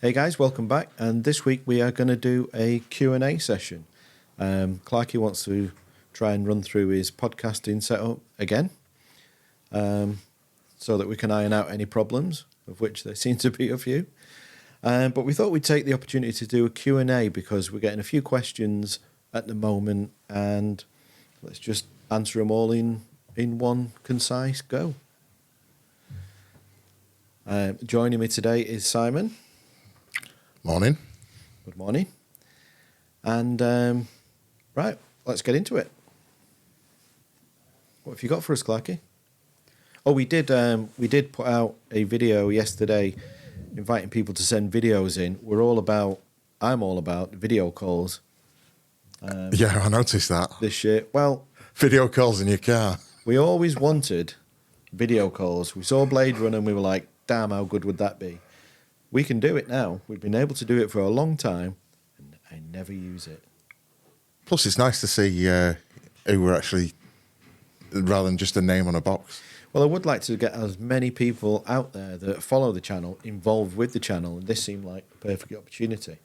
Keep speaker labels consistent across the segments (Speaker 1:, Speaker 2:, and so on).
Speaker 1: Hey guys, welcome back. And this week we are going to do a Q&A session. Clarky wants to try and run through his podcasting setup again, so that we can iron out any problems, of which there seem to be a few. But we thought we'd take the opportunity to do a Q&A because we're getting a few questions at the moment, and let's just answer them all in one concise go. Joining me today is Simon.
Speaker 2: Morning.
Speaker 1: Good morning. And right, let's get into it. What have you got for us, Clarky? Oh, we did put out a video yesterday inviting people to send videos in. I'm all about video calls.
Speaker 2: Yeah, I noticed that.
Speaker 1: This year. Well,
Speaker 2: video calls in your car.
Speaker 1: We always wanted video calls. We saw Blade Runner and we were like, damn, how good would that be? We can do it now. We've been able to do it for a long time, and I never use it.
Speaker 2: Plus, it's nice to see who we're actually, rather than just a name on a box.
Speaker 1: Well, I would like to get as many people out there that follow the channel involved with the channel, and this seemed like a perfect opportunity.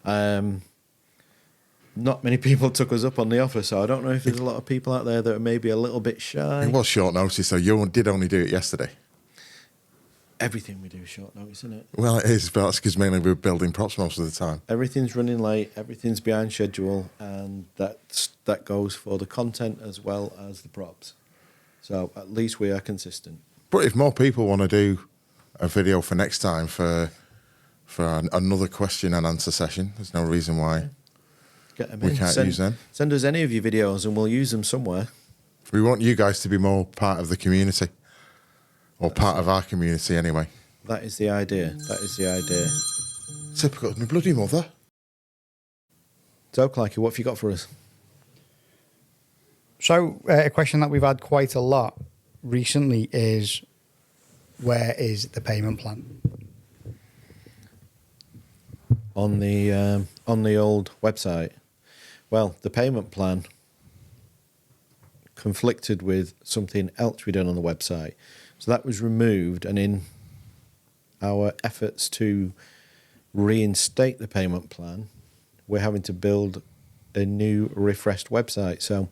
Speaker 1: Not many people took us up on the offer, so I don't know if there's a lot of people out there that are maybe a little bit shy.
Speaker 2: It was short notice, so you did only do it yesterday.
Speaker 1: Everything we do is short notice, isn't it?
Speaker 2: Well, it is, but that's because mainly we're building props most of the time.
Speaker 1: Everything's running late, everything's behind schedule, and that goes for the content as well as the props. So at least we are consistent.
Speaker 2: But if more people want to do a video for next time for another question and answer session, there's no reason why we can't use them.
Speaker 1: Send us any of your videos and we'll use them somewhere.
Speaker 2: We want you guys to be more part of the community. Or part of our community, anyway.
Speaker 1: That is the idea. That is the idea.
Speaker 2: Typical of my bloody mother.
Speaker 1: So, Clarky, what have you got for us?
Speaker 3: So, a question that we've had quite a lot recently is, where is the payment plan?
Speaker 1: On the old website. Well, the payment plan conflicted with something else we did on the website. So that was removed, and in our efforts to reinstate the payment plan, we're having to build a new refreshed website. So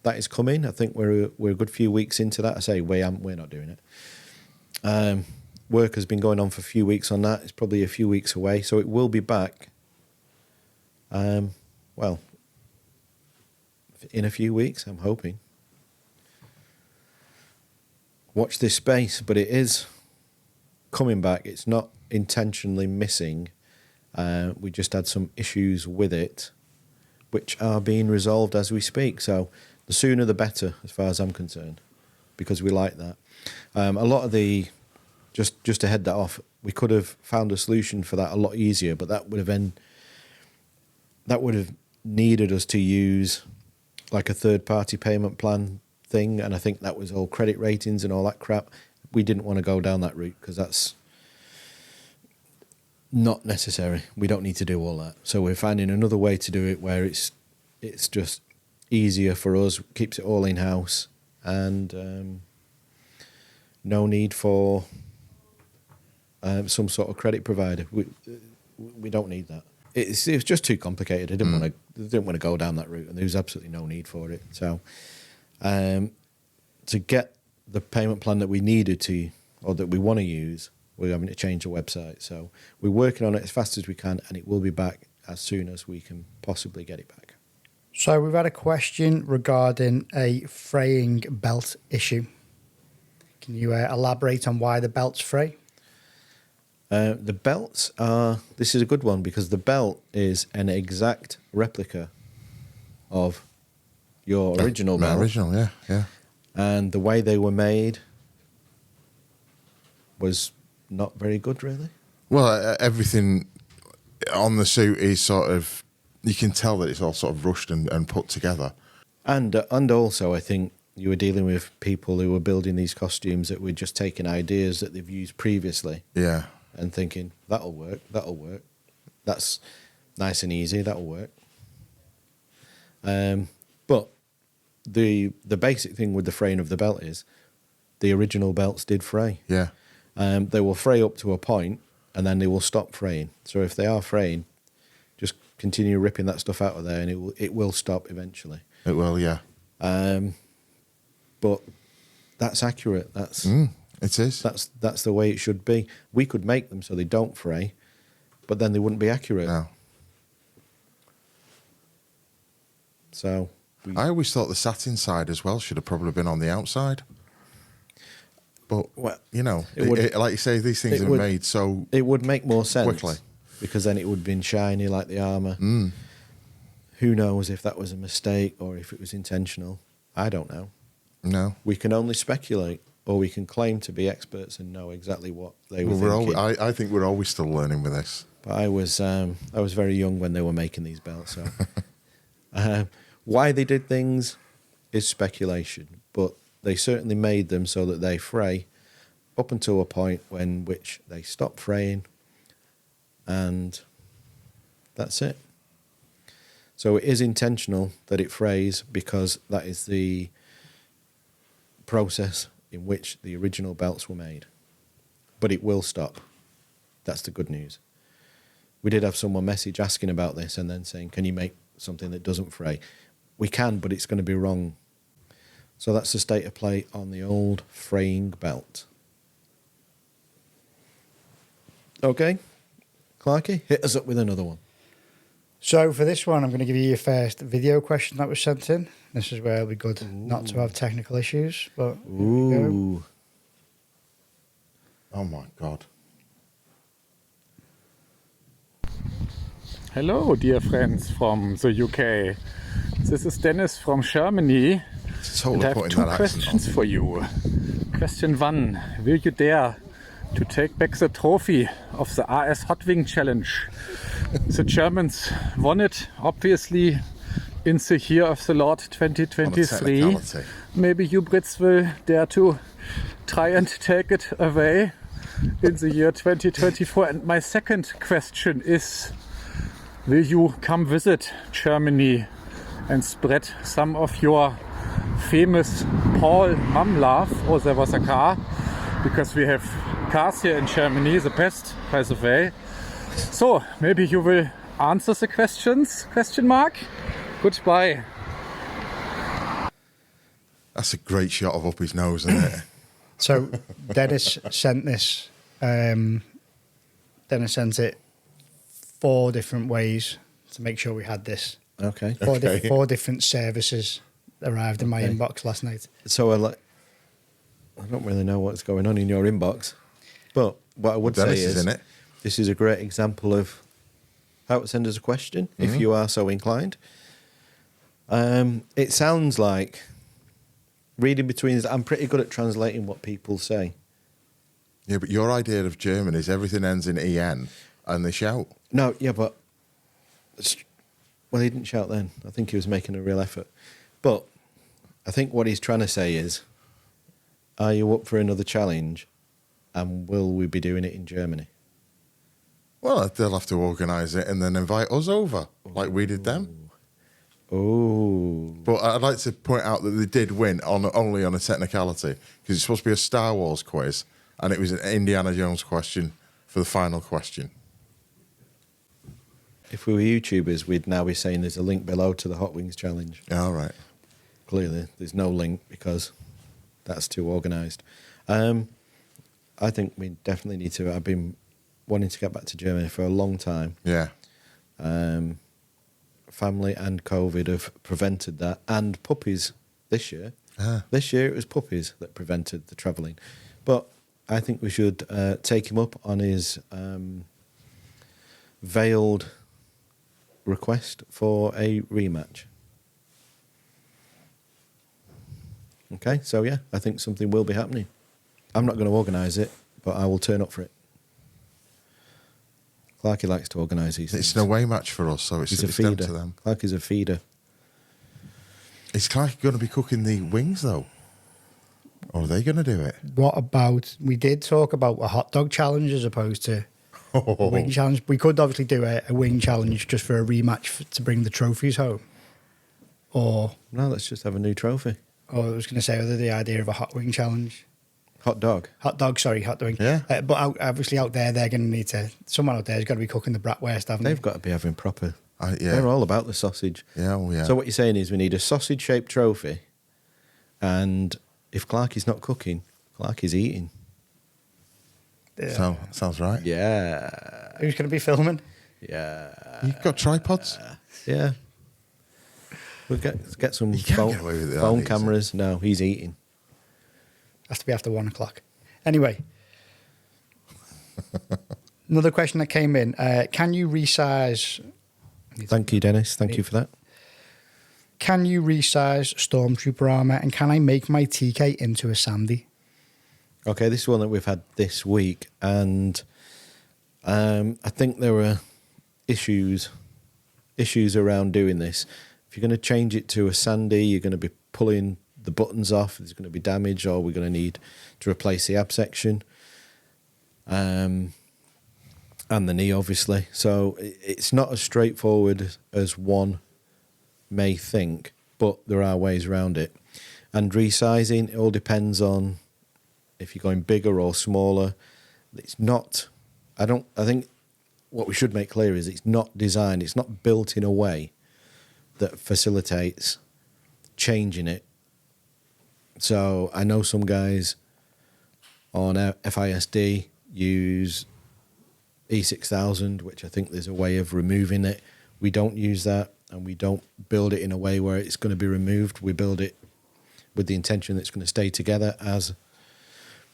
Speaker 1: that is coming. I think we're a good few weeks into that. I say we're not doing it. Work has been going on for a few weeks on that. It's probably a few weeks away, so it will be back. Well, in a few weeks, I'm hoping. Watch this space, but it is coming back. It's not intentionally missing. We just had some issues with it, which are being resolved as we speak. So the sooner the better, as far as I'm concerned, because we like that. A lot of the, just to head that off, we could have found a solution for that a lot easier, but that would have needed us to use like a third-party payment plan thing, and I think that was all credit ratings and all that crap. We didn't want to go down that route because that's not necessary. We don't need to do all that. So we're finding another way to do it where it's just easier for us, keeps it all in-house, and no need for some sort of credit provider. We don't need that. It was just too complicated. I didn't want to go down that route, and there was absolutely no need for it. So to get the payment plan that we needed to, or that we want to use, we're having to change the website. So we're working on it as fast as we can, and it will be back as soon as we can possibly get it back.
Speaker 3: So we've had a question regarding a fraying belt issue. Can you elaborate on why the belt's fray?
Speaker 1: The belts are, this is a good one because the belt is an exact replica of your original belt.
Speaker 2: Original, yeah.
Speaker 1: And the way they were made was not very good, really.
Speaker 2: Well, everything on the suit is sort of, you can tell that it's all sort of rushed and put together.
Speaker 1: And also, I think you were dealing with people who were building these costumes that were just taking ideas that they've used previously.
Speaker 2: Yeah.
Speaker 1: And thinking, that'll work. That's nice and easy, that'll work. But the basic thing with the fraying of the belt is the original belts did fray.
Speaker 2: Yeah.
Speaker 1: They will fray up to a point, and then they will stop fraying. So if they are fraying, just continue ripping that stuff out of there, and it will stop eventually.
Speaker 2: It will, yeah.
Speaker 1: But that's accurate.
Speaker 2: It is.
Speaker 1: That's the way it should be. We could make them so they don't fray, but then they wouldn't be accurate.
Speaker 2: No.
Speaker 1: So
Speaker 2: I always thought the satin side as well should have probably been on the outside. But,
Speaker 1: well,
Speaker 2: like you say, these things are made so
Speaker 1: it would make more sense
Speaker 2: quickly.
Speaker 1: Because then it would have been shiny like the armour. Who knows if that was a mistake or if it was intentional? I don't know.
Speaker 2: No.
Speaker 1: We can only speculate, or we can claim to be experts and know exactly what they were thinking.
Speaker 2: I think we're always still learning with this.
Speaker 1: But I was very young when they were making these belts. So why they did things is speculation, but they certainly made them so that they fray up until a point which they stop fraying, and that's it. So it is intentional that it frays because that is the process in which the original belts were made. But it will stop. That's the good news. We did have someone message asking about this and then saying, can you make something that doesn't fray? We can, but it's going to be wrong. So that's the state of play on the old fraying belt. Okay, Clarky, hit us up with another one.
Speaker 3: So for this one, I'm going to give you your first video question that was sent in. This is where it'll be good not to have technical issues. But
Speaker 1: Ooh.
Speaker 2: Oh my God.
Speaker 4: Hello, dear friends from the UK. This is Dennis from Germany. And I have two questions for you. Question 1. Will you dare to take back the trophy of the RS Hot Wing Challenge? The Germans won it, obviously, in the year of the Lord 2023. Maybe you Brits will dare to try and take it away in the year 2024. And my second question is, will you come visit Germany and spread some of your famous Paul mum love? Oh, there was a car, because we have cars here in Germany, the best, by the way. So, maybe you will answer the questions, question mark. Goodbye.
Speaker 2: That's a great shot of up his nose, isn't it?
Speaker 3: So, Dennis sent this. Dennis sent it 4 different ways to make sure we had this.
Speaker 1: Okay.
Speaker 3: 4 different services arrived in my inbox last night.
Speaker 1: So I don't really know what's going on in your inbox, but what I would say is this is a great example of how to send us a question if you are so inclined. It sounds like reading between. I'm pretty good at translating what people say.
Speaker 2: Yeah, but your idea of German is everything ends in en and they shout.
Speaker 1: No, yeah, but well, he didn't shout then. I think he was making a real effort. But I think what he's trying to say is, are you up for another challenge? And will we be doing it in Germany?
Speaker 2: Well, they'll have to organise it and then invite us over, like we did them.
Speaker 1: Oh.
Speaker 2: But I'd like to point out that they did win only on a technicality, because it's supposed to be a Star Wars quiz, and it was an Indiana Jones question for the final question.
Speaker 1: If we were YouTubers, we'd now be saying there's a link below to the Hot Wings Challenge.
Speaker 2: All right.
Speaker 1: Clearly, there's no link because that's too organised. I think we definitely need to. I've been wanting to get back to Germany for a long time.
Speaker 2: Yeah.
Speaker 1: Family and COVID have prevented that, and puppies this year. This year it was puppies that prevented the travelling. But I think we should take him up on his veiled request for a rematch. Okay, so yeah, I think something will be happening. I'm not going to organise it, but I will turn up for it. Clarky likes to organise these things.
Speaker 2: It's an away match for us, so it's down to them.
Speaker 1: Clarky's a feeder.
Speaker 2: Is Clarky going to be cooking the wings, though? Or are they going to do it?
Speaker 3: What about, we did talk about a hot dog challenge as opposed to a wing challenge. We could obviously do a wing challenge just for a rematch to bring the trophies home. Or...
Speaker 1: No, let's just have a new trophy.
Speaker 3: Or I was going to say, other the idea of a hot wing challenge.
Speaker 1: Hot dog.
Speaker 3: Hot dog, sorry, hot dog.
Speaker 2: Yeah.
Speaker 3: But obviously out there, they're going to need to, someone out there has got to be cooking the bratwurst, haven't they?
Speaker 1: They've got to be having proper.
Speaker 2: Yeah.
Speaker 1: They're all about the sausage.
Speaker 2: Yeah, oh yeah.
Speaker 1: So what you're saying is we need a sausage-shaped trophy, and if Clarky's not cooking, Clarky's eating.
Speaker 3: Yeah.
Speaker 2: Sounds right.
Speaker 1: Yeah.
Speaker 3: Who's going to be filming?
Speaker 1: Yeah.
Speaker 2: You've got tripods?
Speaker 1: Yeah. We'll get some
Speaker 2: You can't get away with it,
Speaker 1: phone
Speaker 2: easy.
Speaker 1: cameras. No, he's eating.
Speaker 3: Has to be after 1 o'clock. Anyway. Another question that came in. Can you resize...
Speaker 1: Thank you, Dennis. Thank you for that.
Speaker 3: Can you resize Stormtrooper armour, and can I make my TK into a Sandy?
Speaker 1: Okay, this is one that we've had this week, and I think there were issues around doing this. If you're going to change it to a Sandy, you're going to be pulling the buttons off. There's going to be damage, or we're going to need to replace the ab section, and the knee, obviously. So it's not as straightforward as one may think, but there are ways around it. And resizing, it all depends on if you're going bigger or smaller. It's not, I think what we should make clear is it's not designed, it's not built in a way that facilitates changing it. So I know some guys on FISD use E6000, which I think there's a way of removing it. We don't use that, and we don't build it in a way where it's going to be removed. We build it with the intention that it's going to stay together as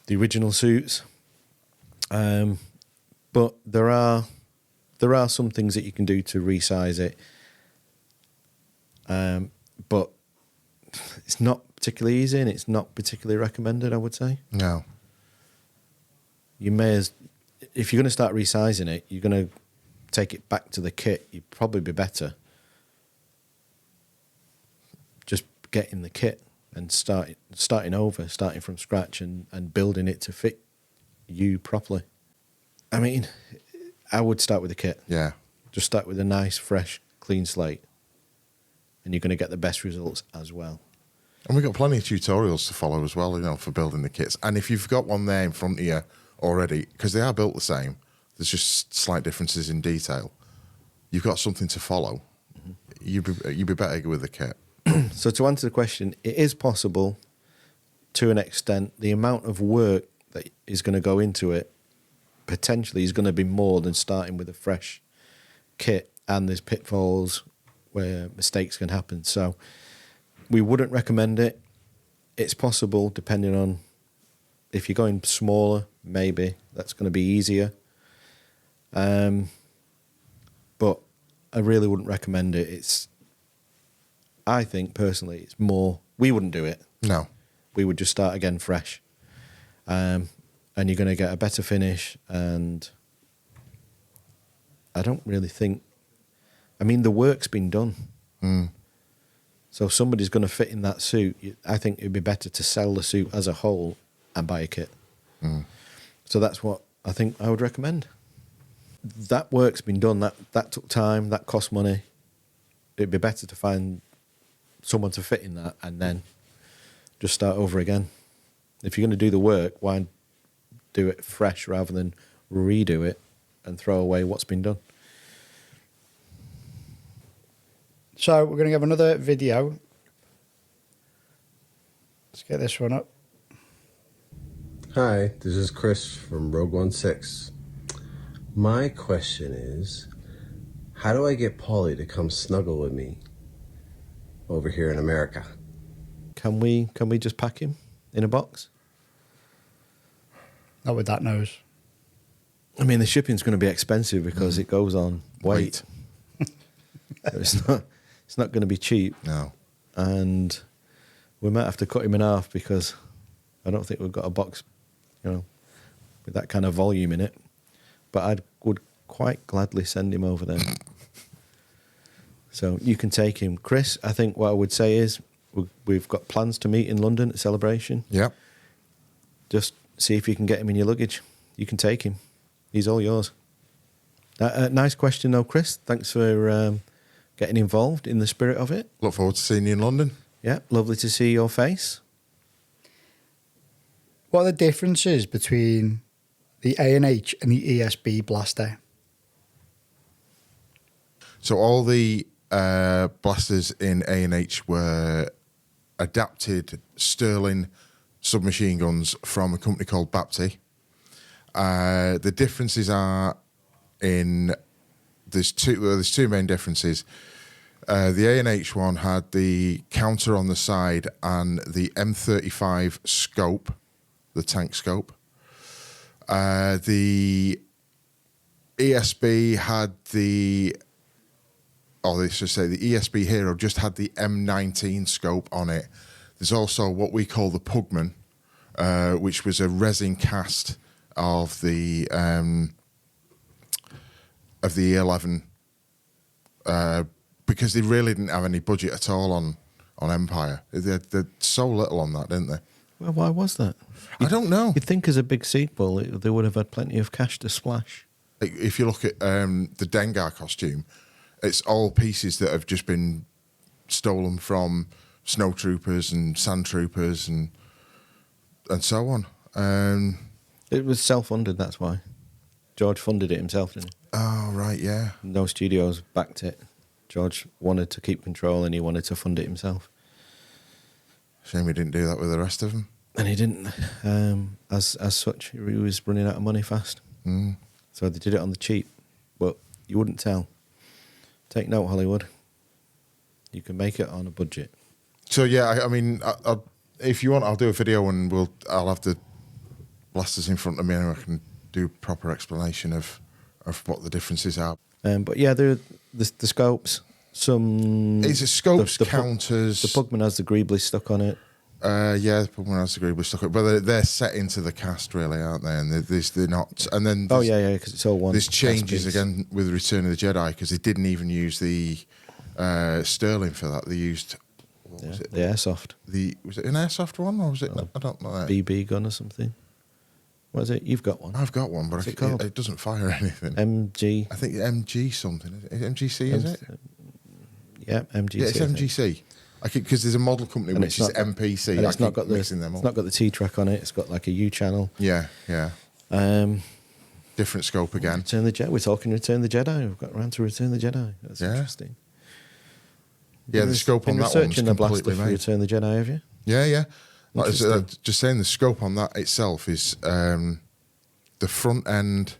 Speaker 1: the original suits. But there are some things that you can do to resize it. But it's not particularly easy, and it's not particularly recommended, I would say.
Speaker 2: No.
Speaker 1: You may as... If you're going to start resizing it, you're going to take it back to the kit. You'd probably be better just getting the kit and starting over, starting from scratch and building it to fit you properly. I mean, I would start with the kit.
Speaker 2: Yeah.
Speaker 1: Just start with a nice, fresh, clean slate, and you're going to get the best results as well.
Speaker 2: And we've got plenty of tutorials to follow as well, for building the kits. And if you've got one there in front of you already, because they are built the same, there's just slight differences in detail. You've got something to follow. Mm-hmm. You'd be better with the kit.
Speaker 1: So to answer the question, it is possible to an extent. The amount of work that is going to go into it potentially is going to be more than starting with a fresh kit, and there's pitfalls where mistakes can happen. So we wouldn't recommend it. It's possible, depending on if you're going smaller, maybe that's going to be easier. But I really wouldn't recommend it. I think personally, it's more. We wouldn't do it.
Speaker 2: No,
Speaker 1: we would just start again fresh, and you're going to get a better finish. And I don't really think. I mean, the work's been done.
Speaker 2: Mm.
Speaker 1: So if somebody's going to fit in that suit, I think it'd be better to sell the suit as a whole and buy a kit.
Speaker 2: Mm.
Speaker 1: So that's what I think I would recommend. That work's been done. That took time. That cost money. It'd be better to find someone to fit in that and then just start over again. If you're going to do the work, why do it fresh rather than redo it and throw away what's been done?
Speaker 3: So we're going to have another video. Let's get this one up.
Speaker 5: Hi, this is Chris from Rogue 16. My question is, how do I get Paulie to come snuggle with me over here in America?
Speaker 1: Can we just pack him in a box?
Speaker 3: Not with that nose.
Speaker 1: I mean, the shipping's going to be expensive because it goes on weight. It's not going to be cheap.
Speaker 2: No.
Speaker 1: And we might have to cut him in half because I don't think we've got a box, with that kind of volume in it. But I would quite gladly send him over there. So you can take him. Chris, I think what I would say is we've got plans to meet in London at Celebration.
Speaker 2: Yep.
Speaker 1: Just see if you can get him in your luggage. You can take him. He's all yours. Nice question, though, Chris. Thanks for getting involved in the spirit of it.
Speaker 2: Look forward to seeing you in London.
Speaker 1: Yeah, lovely to see your face.
Speaker 3: What are the differences between the A&H and the ESB blaster?
Speaker 2: So all the blasters in A&H were adapted Sterling submachine guns from a company called Bapty. The differences are there's two main differences. The A&H one had the counter on the side and the M35 scope, the tank scope. The ESB had the ESB Hero just had the M19 scope on it. There's also what we call the Pugman, which was a resin cast of the E11, because they really didn't have any budget at all on Empire. They're so little on that, didn't they?
Speaker 1: Well, why was that?
Speaker 2: I don't know.
Speaker 1: You'd think as a big sequel, they would have had plenty of cash to splash.
Speaker 2: If you look at the Dengar costume, it's all pieces that have just been stolen from snow troopers and sand troopers and so on.
Speaker 1: It was self-funded, that's why. George funded it himself, didn't he?
Speaker 2: Oh, right, yeah.
Speaker 1: No studios backed it. George wanted to keep control and he wanted to fund it himself.
Speaker 2: Shame he didn't do that with the rest of them.
Speaker 1: And he didn't. As such, he was running out of money fast.
Speaker 2: Mm.
Speaker 1: So they did it on the cheap. But you wouldn't tell. Take note, Hollywood. You can make it on a budget.
Speaker 2: So, yeah, I mean, if you want, I'll do a video and I'll have the blasters in front of me and I can do a proper explanation of what the differences are.
Speaker 1: But yeah, the scopes, some...
Speaker 2: Is it scopes, counters?
Speaker 1: The Pugman has the Greebley stuck on it.
Speaker 2: Yeah, the Pugman has the Greebley stuck on it. But they're set into the cast, really, aren't they? And they're not... And then
Speaker 1: yeah, because it's all one.
Speaker 2: There's changes again with Return of the Jedi, because they didn't even use the Sterling for that. They used... What was it?
Speaker 1: The airsoft.
Speaker 2: Was it an airsoft one, or was it... I don't know.
Speaker 1: BB gun or something. What is it? You've got one.
Speaker 2: I've got one, but it doesn't fire anything.
Speaker 1: MG.
Speaker 2: I think MG something. Is it MGC, is it?
Speaker 1: Yeah, MGC.
Speaker 2: Yeah, it's MGC. Because there's a model company which is MPC.
Speaker 1: And it's not got the T-track on it. It's got like a U channel.
Speaker 2: Yeah. Different scope again.
Speaker 1: Return the Jedi. We're talking Return the Jedi. We've got around to Return the Jedi. That's interesting.
Speaker 2: Yeah, the scope on that one's
Speaker 1: researching the blaster
Speaker 2: completely
Speaker 1: for
Speaker 2: made.
Speaker 1: Return the Jedi, have you?
Speaker 2: Yeah. Like, just saying, the scope on that itself is the front end.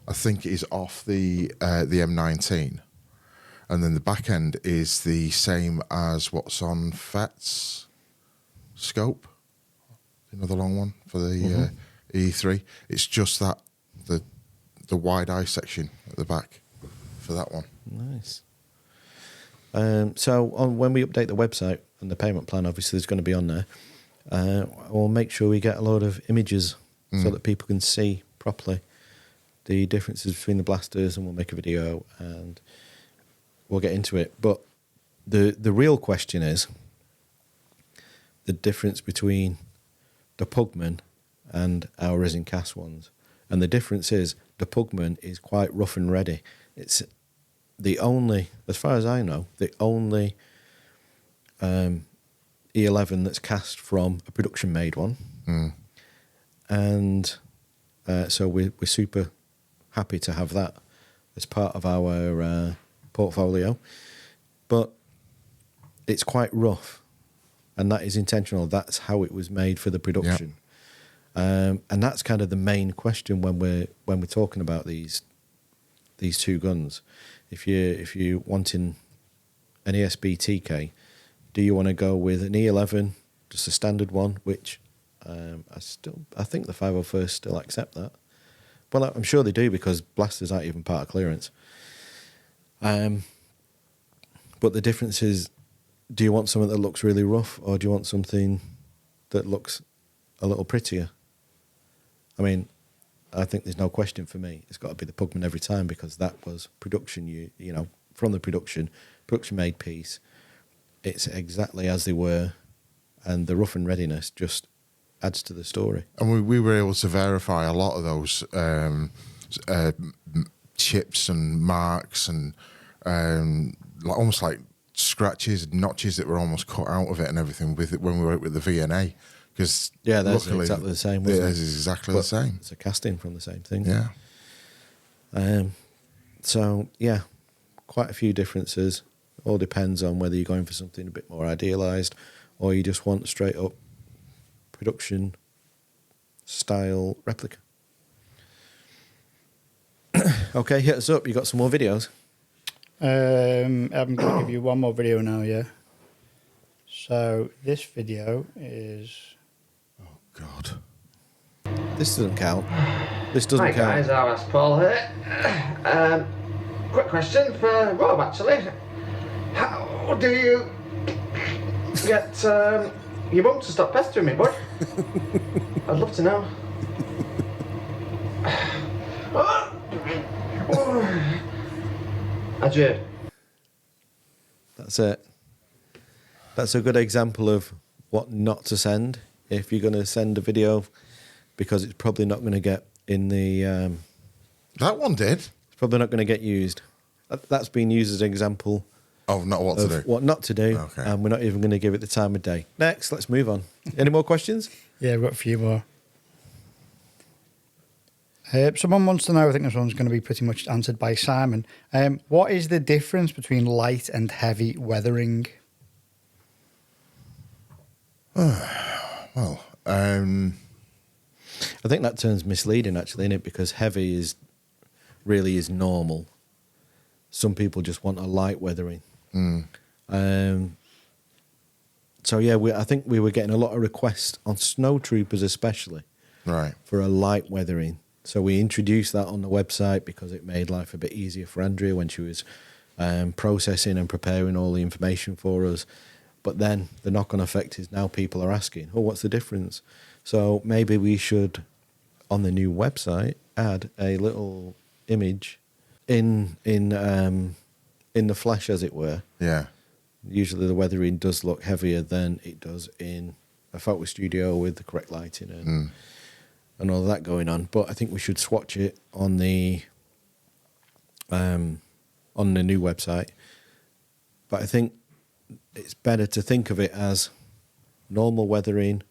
Speaker 2: I think is off the M19, and then the back end is the same as what's on Fett's scope. Another long one for the E3. It's just that the wide eye section at the back for that one.
Speaker 1: Nice. So when we update the website and the payment plan, obviously there's going to be on there. We'll make sure we get a load of images so that people can see properly the differences between the blasters, and we'll make a video and we'll get into it. But the real question is the difference between the Pugman and our resin cast ones. And the difference is the Pugman is quite rough and ready. It's the only, as far as I know, the only E11 that's cast from a production-made one. Mm. And so we're super happy to have that as part of our portfolio. But it's quite rough, and that is intentional. That's how it was made for the production. Yep. And that's kind of the main question when we're talking about these two guns. If you're wanting an ESB TK, do you want to go with an E11, just a standard one, which I think the 501st still accept that. Well, I'm sure they do, because blasters aren't even part of clearance. But the difference is, do you want something that looks really rough, or do you want something that looks a little prettier? I mean, I think there's no question for me. It's got to be the Pugman every time, because that was production, you know, from the production-made piece. It's exactly as they were, and the rough and readiness just adds to the story.
Speaker 2: And we were able to verify a lot of those chips and marks and almost like scratches and notches that were almost cut out of it and everything with it when we worked with the VNA. Because
Speaker 1: that's exactly the same. Wasn't it?
Speaker 2: It's exactly the same.
Speaker 1: It's a casting from the same thing.
Speaker 2: Yeah.
Speaker 1: So yeah, quite a few differences. All depends on whether you're going for something a bit more idealised or you just want straight up production style replica. Okay, hit us up. You got some more videos?
Speaker 3: I'm going to give you one more video now, yeah. So this video is...
Speaker 2: Oh, God.
Speaker 1: This doesn't count. This doesn't
Speaker 6: count. Hi guys, RS Paul here. Quick question for Rob, actually. How do you get your mum to stop pestering me, bud? I'd love to know. Adieu.
Speaker 1: That's it. That's a good example of what not to send if you're going to send a video, because it's probably not going to get in the...
Speaker 2: that one did.
Speaker 1: It's probably not going to get used. That's been used as an example
Speaker 2: of not what to do.
Speaker 1: What not to do,
Speaker 2: okay.
Speaker 1: And we're not even going to give it the time of day. Next, let's move on. Any more questions?
Speaker 3: Yeah, we've got a few more. Someone wants to know, I think this one's going to be pretty much answered by Simon. What is the difference between light and heavy weathering?
Speaker 1: I think that term's misleading, actually, isn't it? Because heavy is normal. Some people just want a light weathering. So yeah, I think we were getting a lot of requests on snow troopers, especially,
Speaker 2: right,
Speaker 1: for a light weathering. So we introduced that on the website because it made life a bit easier for Andrea when she was processing and preparing all the information for us. But then the knock-on effect is now people are asking, oh, what's the difference? So maybe we should, on the new website, add a little image in the flesh, as it were.
Speaker 2: Yeah.
Speaker 1: Usually the weathering does look heavier than it does in a photo studio with the correct lighting and all that going on. But I think we should swatch it on the new website. But I think it's better to think of it as normal weathering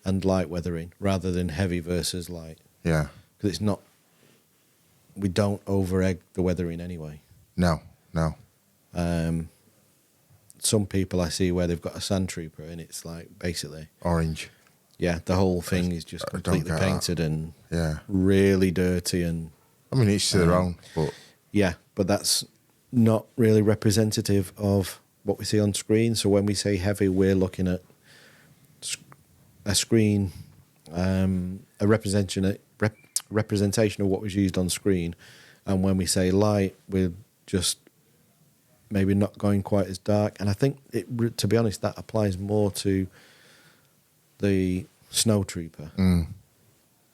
Speaker 1: and light weathering rather than heavy versus light.
Speaker 2: Yeah.
Speaker 1: Because it's not, we don't over-egg the weathering anyway.
Speaker 2: No.
Speaker 1: Some people I see where they've got a sand trooper and it's like basically
Speaker 2: orange.
Speaker 1: Yeah, the whole thing is just completely painted and really dirty. And
Speaker 2: I mean, each to their own. But
Speaker 1: yeah, but that's not really representative of what we see on screen. So when we say heavy, we're looking at a screen, a representation of what was used on screen. And when we say light, we're just maybe not going quite as dark. And I think, to be honest, that applies more to the snow trooper.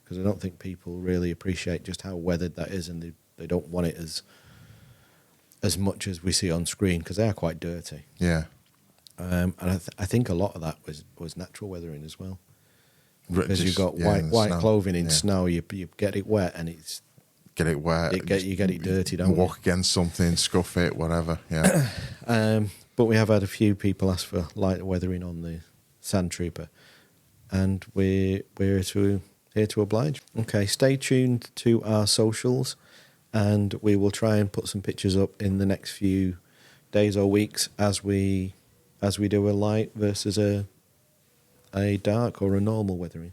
Speaker 1: Because I don't think people really appreciate just how weathered that is, and they don't want it as much as we see on screen, because they are quite dirty.
Speaker 2: Yeah.
Speaker 1: And I think a lot of that was natural weathering as well. Because you've got white clothing in snow, you get it wet and it's...
Speaker 2: Get it wet.
Speaker 1: You get it dirty, don't you?
Speaker 2: Walk against something, scuff it, whatever, yeah.
Speaker 1: But we have had a few people ask for light weathering on the Sand Trooper, and we're here to oblige. Okay, stay tuned to our socials, and we will try and put some pictures up in the next few days or weeks as we do a light versus a dark or a normal weathering.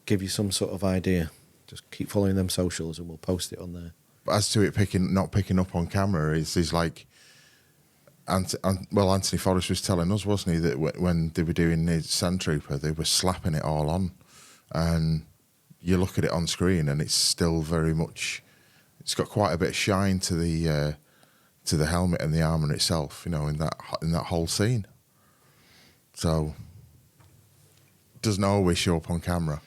Speaker 1: Give you some sort of idea. Just keep following them socials and we'll post it on there.
Speaker 2: As to it not picking up on camera, is like, Anthony Forrest was telling us, wasn't he, that when they were doing the Sand Trooper, they were slapping it all on, and you look at it on screen and it's still very much, it's got quite a bit of shine to the helmet and the armour itself, you know, in that whole scene. So it doesn't always show up on camera.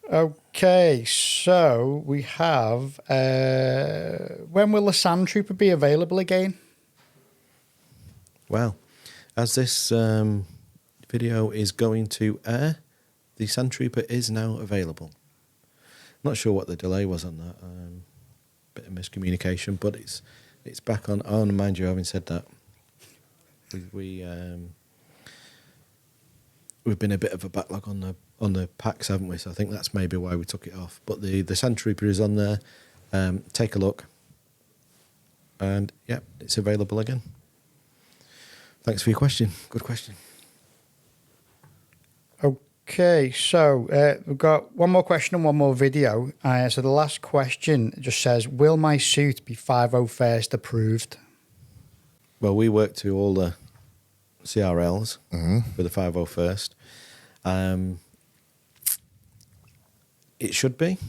Speaker 3: Okay, so we have... when will the Sand Trooper be available again?
Speaker 1: Well, as this video is going to air, the Sand Trooper is now available. Not sure what the delay was on that. Bit of miscommunication, but it's back on. Oh, and mind you, having said that, We've been a bit of a backlog on the packs, haven't we? So I think that's maybe why we took it off. But the Sand Trooper is on there. Take a look. And, yeah, it's available again. Thanks for your question. Good question.
Speaker 3: Okay, so we've got one more question and one more video. So the last question just says, will my suit be 501st approved?
Speaker 1: Well, we work to all the CRLs for the 501st. It should be.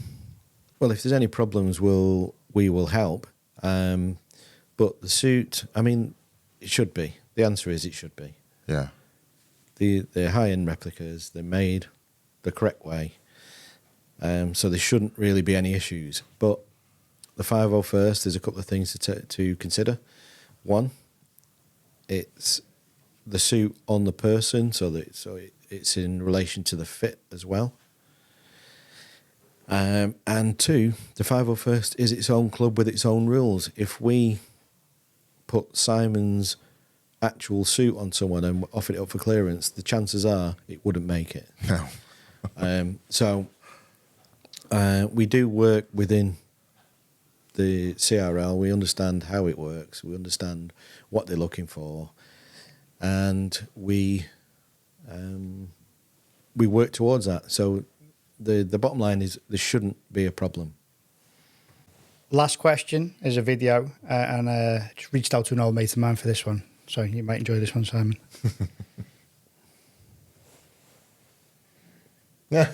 Speaker 1: Well, if there's any problems, we will help. But the suit, I mean, it should be. The answer is it should be.
Speaker 2: Yeah.
Speaker 1: They're high-end replicas. They're made the correct way. So there shouldn't really be any issues. But the 501st, there's a couple of things to consider. One, it's the suit on the person, so it's in relation to the fit as well. And two, the 501st is its own club with its own rules. If we put Simon's actual suit on someone and offered it up for clearance, the chances are it wouldn't make it.
Speaker 2: No.
Speaker 1: So we do work within the CRL. We understand how it works. We understand what they're looking for, and we work towards that. So the bottom line is there shouldn't be a problem.
Speaker 3: Last question is a video, and just reached out to an old mate of mine for this one. So you might enjoy this one, Simon.
Speaker 7: Hi,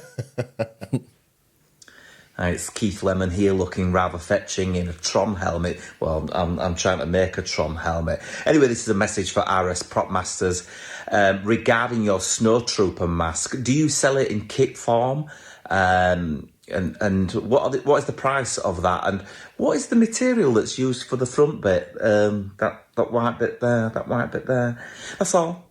Speaker 7: it's Keith Lemon here, looking rather fetching in a Tron helmet. Well, I'm trying to make a Tron helmet. Anyway, this is a message for RS Prop Masters. Regarding your Snow Trooper mask, do you sell it in kit form? And what is the price of that? And what is the material that's used for the front bit? That white bit there, that white bit there. That's all.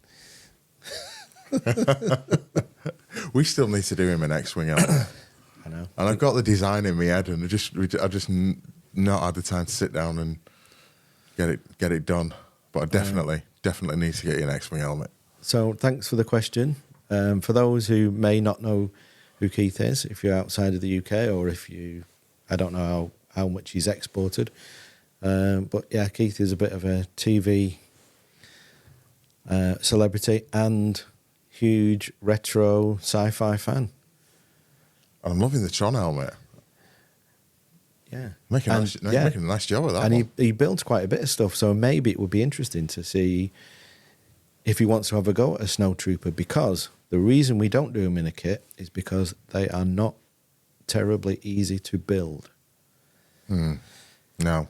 Speaker 2: We still need to do him an X-Wing helmet.
Speaker 1: I know.
Speaker 2: And I've got the design in my head, and I just not had the time to sit down and get it done. But I definitely need to get you an X-Wing helmet.
Speaker 1: So thanks for the question. For those who may not know who Keith is, if you're outside of the UK, or if I don't know how much he's exported. But yeah, Keith is a bit of a TV celebrity and huge retro sci-fi fan.
Speaker 2: I'm loving the Tron helmet.
Speaker 1: Yeah.
Speaker 2: Making a nice job of that.
Speaker 1: And he builds quite a bit of stuff, so maybe it would be interesting to see if he wants to have a go at a Snow Trooper, because the reason we don't do them in a kit is because they are not terribly easy to build.
Speaker 2: No.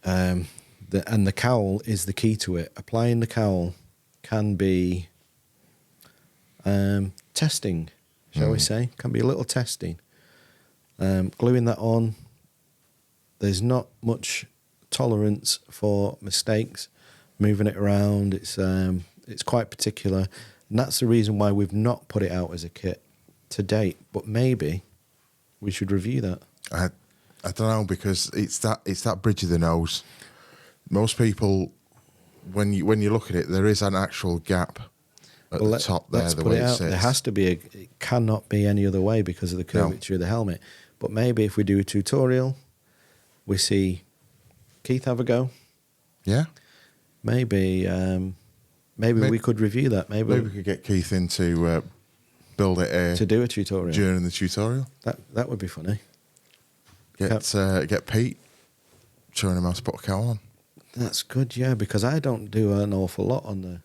Speaker 1: And the cowl is the key to it. Applying the cowl can be testing, shall we say. Can be a little testing. Gluing that on, there's not much tolerance for mistakes. Moving it around, it's quite particular. And that's the reason why we've not put it out as a kit to date. But maybe we should review that.
Speaker 2: I don't know, because it's that bridge of the nose. Most people, when you look at it, there is an actual gap at the top there. The way it sits.
Speaker 1: There has to be. It cannot be any other way because of the curvature of the helmet. But maybe if we do a tutorial, we see Keith have a go.
Speaker 2: Yeah.
Speaker 1: Maybe we could review that. Maybe
Speaker 2: we could get Keith in to build it
Speaker 1: to do a tutorial
Speaker 2: during the tutorial.
Speaker 1: That would be funny.
Speaker 2: Get Pete showing him how to put a cowl on.
Speaker 1: That's good, yeah, because I don't do an awful lot on the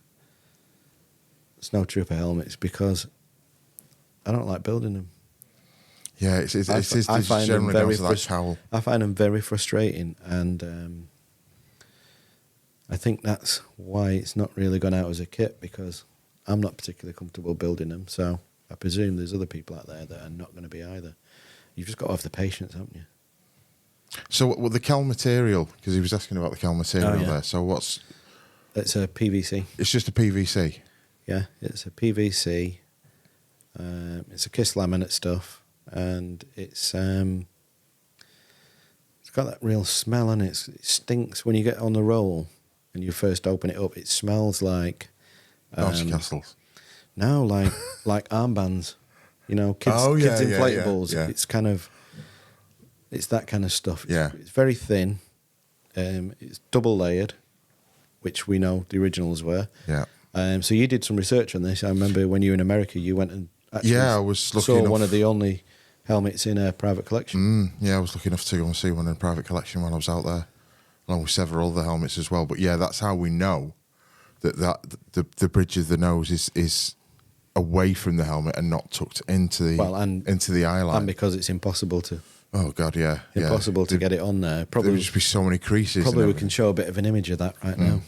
Speaker 1: Snow Trooper helmets because I don't like building them.
Speaker 2: Yeah, it's generally down to that cowl.
Speaker 1: I find them very frustrating, and I think that's why it's not really gone out as a kit, because I'm not particularly comfortable building them. So I presume there's other people out there that are not going to be either. You've just got to have the patience, haven't you?
Speaker 2: So what the cowl material, because he was asking about the cowl material there. So
Speaker 1: It's a PVC.
Speaker 2: It's just a PVC?
Speaker 1: Yeah, it's a PVC. It's a Kiss laminate stuff, and it's got that real smell on it. It stinks when you get on the roll. and you first open it up, it smells like
Speaker 2: Bouncy castles.
Speaker 1: no, like armbands. You know, kids inflatables.
Speaker 2: Yeah.
Speaker 1: It's kind of it's that kind of stuff.
Speaker 2: Yeah.
Speaker 1: It's very thin. It's double layered, which we know the originals were.
Speaker 2: Yeah.
Speaker 1: So you did some research on this. I remember when you were in America, you went and actually
Speaker 2: I was lucky
Speaker 1: saw
Speaker 2: enough.
Speaker 1: one of the only helmets in a private collection.
Speaker 2: I was lucky enough to go and see one in a private collection when I was out there, along with several other helmets as well. But yeah, that's how we know that the bridge of the nose is away from the helmet and not tucked into the into the eye line.
Speaker 1: And because it's impossible to
Speaker 2: to
Speaker 1: get it on there. Probably
Speaker 2: there would just be so many creases.
Speaker 1: Probably we can show a bit of an image of that right now.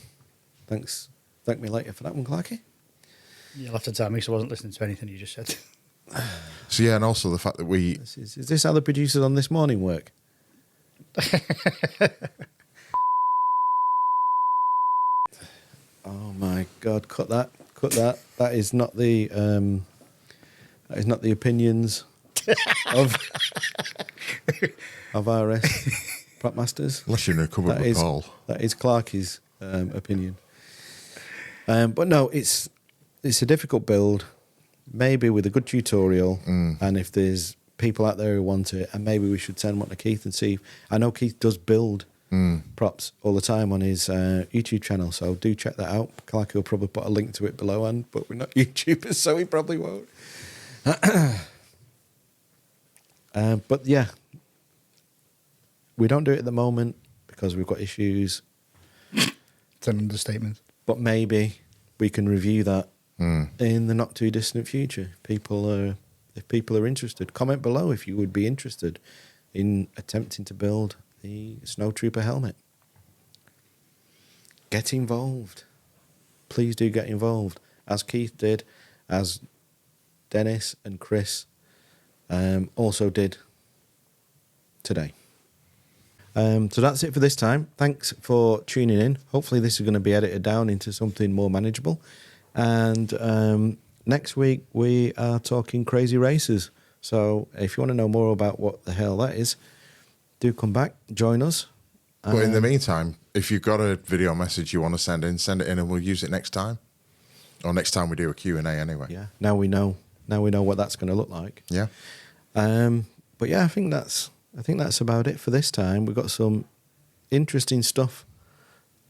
Speaker 1: Thanks. Thank me later for that one, Clarky.
Speaker 3: You'll have to tell me, so I wasn't listening to anything you just said.
Speaker 2: So yeah, and also the fact that we
Speaker 1: is this how the producers on This Morning work? Oh my God! Cut that! That is not the opinions of RS Prop Masters.
Speaker 2: Unless you're in a cupboard with Paul.
Speaker 1: That is Clarky's opinion. But no, it's a difficult build. Maybe with a good tutorial, and if there's people out there who want it, and maybe we should send one to Keith and see. I know Keith does build props all the time on his YouTube channel, so do check that out. Clarky will probably put a link to it below, but we're not YouTubers, so he probably won't. But yeah, we don't do it at the moment because we've got issues.
Speaker 3: It's an understatement.
Speaker 1: But maybe we can review that in the not too distant future. If people are interested, comment below if you would be interested in attempting to build the Snow Trooper helmet. Get involved. Please do get involved, as Keith did, as Dennis and Chris also did today. So that's it for this time. Thanks for tuning in. Hopefully this is going to be edited down into something more manageable. And next week we are talking crazy races. So if you want to know more about what the hell that is, do come back, join us.
Speaker 2: But in the meantime, if you've got a video message you want to send it in and we'll use it next time. Or next time we do a Q&A anyway.
Speaker 1: Yeah, now we know what that's going to look like.
Speaker 2: Yeah.
Speaker 1: But yeah, I think that's about it for this time. We've got some interesting stuff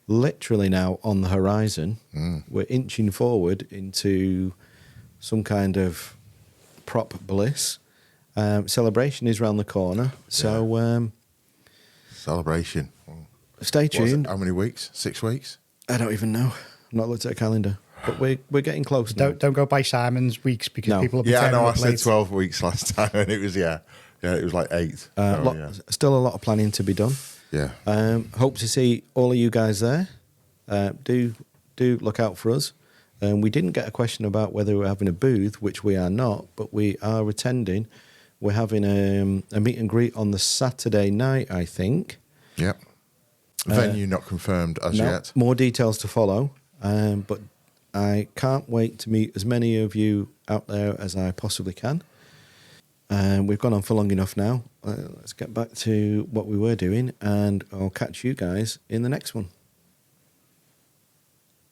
Speaker 1: literally now on the horizon. We're inching forward into some kind of prop bliss. Celebration is round the corner. So
Speaker 2: celebration.
Speaker 1: Stay tuned.
Speaker 2: How many weeks? 6 weeks?
Speaker 1: I don't even know. I've not looked at a calendar. But we're getting close now.
Speaker 3: Don't go by Simon's weeks because people will be
Speaker 2: I know. I
Speaker 3: up
Speaker 2: said
Speaker 3: late.
Speaker 2: 12 weeks last time, and it was it was like 8.
Speaker 1: Still a lot of planning to be done.
Speaker 2: Yeah.
Speaker 1: Hope to see all of you guys there. Do look out for us. We didn't get a question about whether we're having a booth, which we are not, but we are attending. We're having a meet and greet on the Saturday night, I think.
Speaker 2: Yep. Venue not confirmed as yet.
Speaker 1: More details to follow. But I can't wait to meet as many of you out there as I possibly can. We've gone on for long enough now. Let's get back to what we were doing, and I'll catch you guys in the next one.